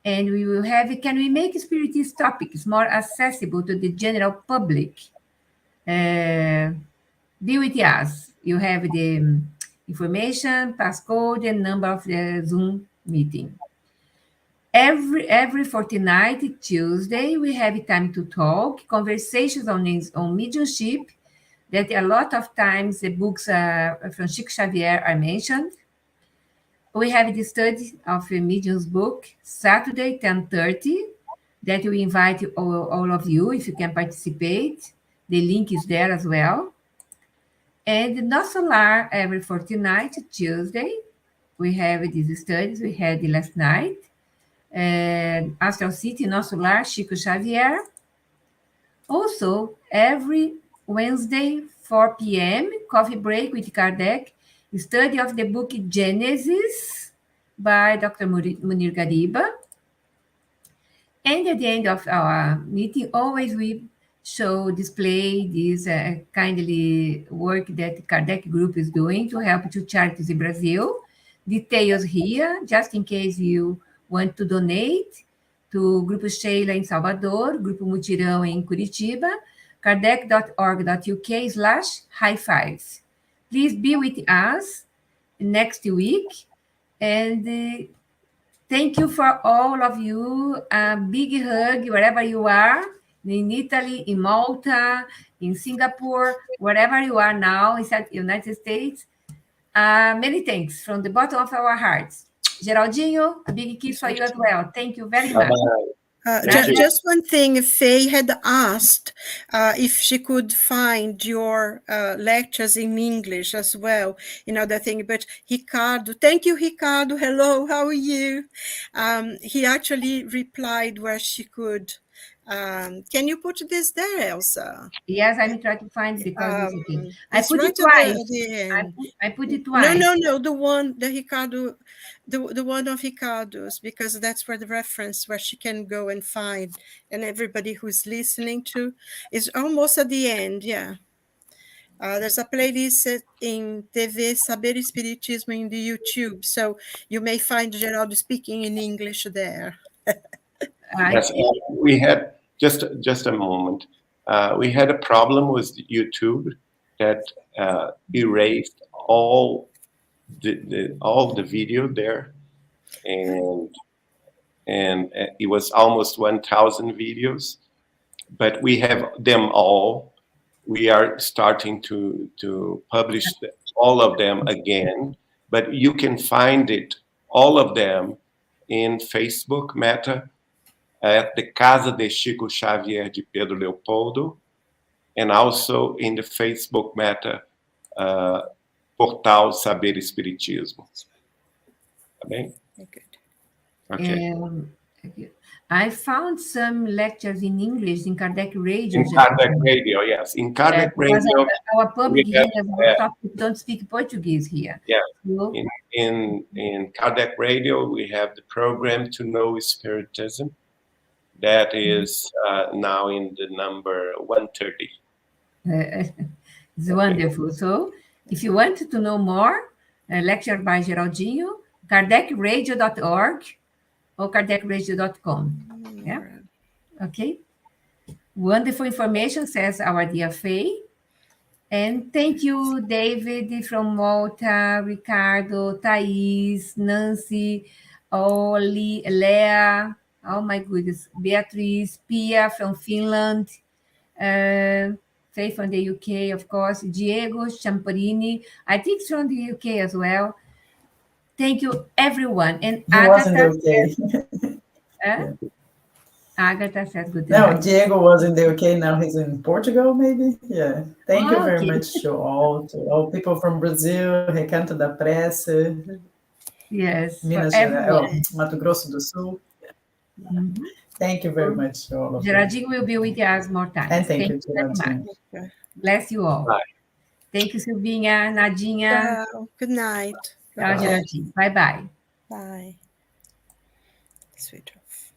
And we will have, can we make Spiritist topics more accessible to the general public? Be with us. You have the information, passcode, and number of the Zoom meeting. Every fortnight, Tuesday, we have time to talk, conversations on mediumship, that a lot of times the books from Chico Xavier are mentioned. We have the study of a medium's book, Saturday, 10:30, that we invite all of you, if you can participate. The link is there as well. And No Solar, every fortnight, Tuesday, we have these studies. We had last night. Astral City, No Solar, Chico Xavier. Also, every Wednesday, 4 p.m., coffee break with Kardec, study of the book Genesis by Dr. Munir Gariba. And at the end of our meeting, always we display this kindly work that Kardec Group is doing to help to charities in Brazil. Details here, just in case you want to donate to Grupo Sheila in Salvador, Grupo Mutirão in Curitiba, kardec.org.uk/high5. Please be with us next week, and thank you for all of you. A big hug wherever you are, in Italy, in Malta, in Singapore, wherever you are now, in the United States. Many thanks from the bottom of our hearts. Geraldinho, a big kiss for you as well. Thank you very much. Bye-bye. Thank you. Just one thing, Faye had asked if she could find your lectures in English as well, another thing, but Ricardo, thank you, Ricardo, hello, how are you? He actually replied where she could. Can you put this there, Elsa? Yes, I'm trying to find because it's okay. I It's put right it twice. at the end. I put it twice. No, the Ricardo, the one of Ricardo's, because that's where the reference where she can go and find, and everybody who's listening to is almost at the end. Yeah. There's a playlist in TV Saber Espiritismo in the YouTube, so you may find Geraldo speaking in English there. Yes, we had just a moment. We had a problem with YouTube that erased all the video there, and it was almost 1,000 videos, but we have them all. We are starting to publish all of them again, but you can find it, all of them, in Facebook Meta, at the Casa de Chico Xavier de Pedro Leopoldo, and also in the Facebook Meta Portal Saber Espiritismo. Tá bem? Okay. I found some lectures in English in Kardec Radio. In Kardec Radio, yes. In Kardec Radio, our public we have, don't speak Portuguese here. Yeah. So, In Kardec Radio, we have the program To Know Spiritism. That is now in the number 130. It's wonderful. So, if you want to know more, lecture by Geraldinho, kardecradio.org or kardecradio.com. Yeah? Okay. Wonderful information, says our dear Faye. And thank you, David from Malta, Ricardo, Thais, Nancy, Oli, Lea, oh my goodness, Beatriz, Pia from Finland, Faye from the UK, of course, Diego Champarini, I think it's from the UK as well. Thank you, everyone. And Agatha says, Agatha says good night. No, Diego was in the UK, now he's in Portugal, maybe? Yeah. Thank you very much to all people from Brazil, Recanto da Prece. Yes, Minas Gerais, Mato Grosso do Sul. Mm-hmm. Thank you very much to all of you. Geraldinho will be with us more times. And thank you very much. Bless you all. Bye. Thank you, Silvinha, Nadinha. Good night. Ciao, Geraldinho. Bye-bye. Bye. Switch off.